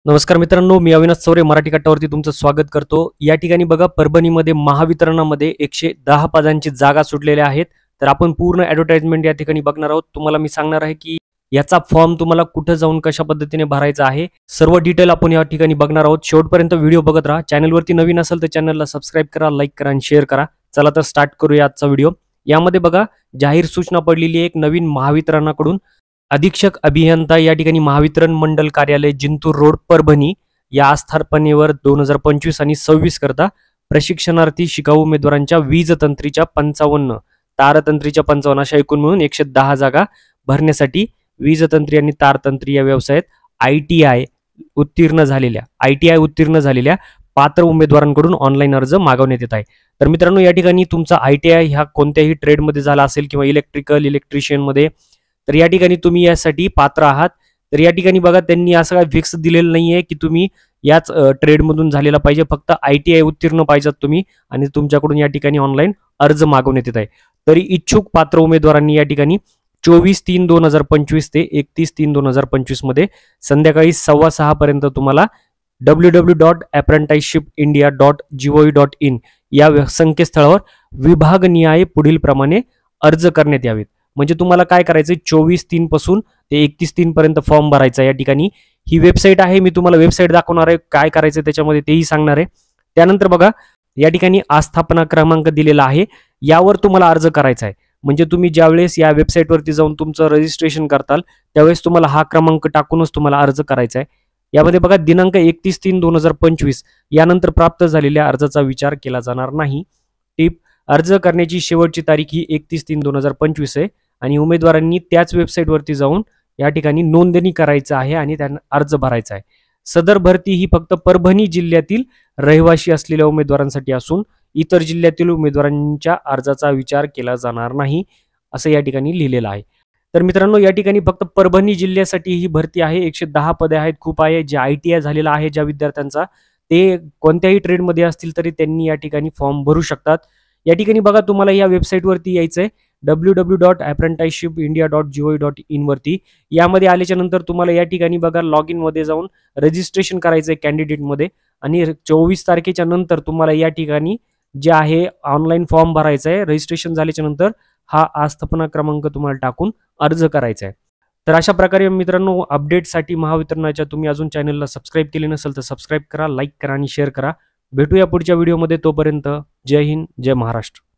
नमस्कार मित्रांनो, मी अविनाश चौरे मराठी कट्टावरती तुमचं स्वागत करतो। या ठिकाणी बघा परभणीमध्ये महावितरणामध्ये 110 पदांची जागा सुटलेल्या आहेत। तर आपण पूर्ण ॲडव्हर्टाइजमेंट या ठिकाणी बघणार आहोत। तुम्हाला मी सांगणार आहे की याचा फॉर्म तुम्हाला कुठे जाऊन कशा पद्धतीने भरायचा आहे, सर्व डिटेल आपण या ठिकाणी बघणार आहोत। शेवटपर्यंत व्हिडिओ बघत राहा। चॅनलवरती नवीन असेल तर चॅनलला सबस्क्राइब करा, लाईक करा आणि शेअर करा। चला तर स्टार्ट करूया आजचा व्हिडिओ। यामध्ये बघा जाहीर सूचना पडलेली आहे एक नवीन महावितरणाकडून। अधीक्षक अभियंता या ठिकाणी महावितरण मंडल कार्यालय जिंतूर रोड परभणी या आस्थापनेवर 2025 आणि 26 करता प्रशिक्षणार्थी शिकाऊ उमेदवारांच्या वीज तंत्रीच्या 55, तारतंत्रीच्या 55 अशा एकूण मिळून 110 जागा भरण्यासाठी वीज तंत्री आणि तारतंत्री या व्यवसायात ITI उत्तीर्ण झालेल्या पात्र उमेदवारांकडून ऑनलाईन अर्ज मागवण्यात येत आहे। तर मित्रांनो, या ठिकाणी तुमचा ITI ह्या कोणत्याही ट्रेडमध्ये झाला असेल किंवा इलेक्ट्रिशियन मध्ये, तर या ठिकाणी तुम्ही यासाठी पात्र आहात। तर या ठिकाणी बघा त्यांनी असं काही फिक्स दिलेलं नाहीये की तुम्ही याच ट्रेडमधून झालेला पाहिजे, फक्त ITI उत्तीर्ण पाहिजेत तुम्ही आणि तुमच्याकडून या ठिकाणी ऑनलाईन अर्ज मागवण्यात येत आहे। तरी इच्छुक पात्र उमेदवारांनी या ठिकाणी 24/3/2025 ते 31/3/2025 मध्ये संध्याकाळी 6:15 पर्यंत तुम्हाला www.apprenticeshipindia.gov.in या संकेतस्थळावर विभागनिहाय पुढील प्रमाणे अर्ज करण्यात यावेत। म्हणजे तुम्हाला काय करायचं, 24/3 पासून ते 31/3 पर्यंत फॉर्म भरायचा। या ठिकाणी ही वेबसाईट आहे, मी तुम्हाला वेबसाईट दाखवणार आहे, काय करायचं त्याच्यामध्ये तेही सांगणार आहे। त्यानंतर बघा या ठिकाणी आस्थापना क्रमांक दिलेला आहे, यावर तुम्हाला अर्ज करायचा आहे। म्हणजे तुम्ही ज्यावेळेस या वेबसाईटवरती जाऊन तुमचं रजिस्ट्रेशन करताल त्यावेळेस तुम्हाला हा क्रमांक टाकूनच तुम्हाला अर्ज करायचा आहे। यामध्ये बघा दिनांक 31/3/2025 यानंतर प्राप्त झालेल्या अर्जाचा विचार केला जाणार नाही। टिप: अर्ज करण्याची शेवटची तारीख ही 31/3/2025 आहे आणि उमेदवारांनी त्याच वेबसाईटवरती जाऊन या ठिकाणी नोंदणी करायचं आहे आणि त्यांना अर्ज भरायचा आहे। सदर भरती ही फक्त परभणी जिल्ह्यातील रहिवासी असलेल्या उमेदवारांसाठी असून इतर जिल्ह्यातील उमेदवारांच्या अर्जाचा विचार केला जाणार नाही, असं या ठिकाणी लिहिलेलं आहे। तर मित्रांनो, या ठिकाणी फक्त परभणी जिल्ह्यासाठी ही भरती आहे। 110 पदे आहेत, खूप आहे। जे ITI झालेला आहे ज्या विद्यार्थ्यांचा, ते कोणत्याही ट्रेडमध्ये असतील तरी त्यांनी या ठिकाणी फॉर्म भरू शकतात। या ठिकाणी बघा तुम्हाला या वेबसाईटवरती यायचं आहे www.apprenticeshipindia.gov.in वरती। यामध्ये आल्याच्या नंतर तुम्हाला या ठिकाणी बघा लॉग इन मध्ये जाऊन रजिस्ट्रेशन करायचं आहे कॅन्डिडेटमध्ये आणि 24 तारखेच्या नंतर तुम्हाला या ठिकाणी जे आहे ऑनलाईन फॉर्म भरायचा आहे। रजिस्ट्रेशन झाल्याच्या नंतर हा आस्थापना क्रमांक तुम्हाला टाकून अर्ज करायचा आहे। तर अशा प्रकारे मित्रांनो, अपडेटसाठी महावितरणाच्या तुम्ही अजून चॅनलला सबस्क्राईब केले नसेल तर सबस्क्राईब करा, लाईक करा आणि शेअर करा। भेटूया पुढच्या व्हिडिओमध्ये, तोपर्यंत जय हिंद, जय महाराष्ट्र।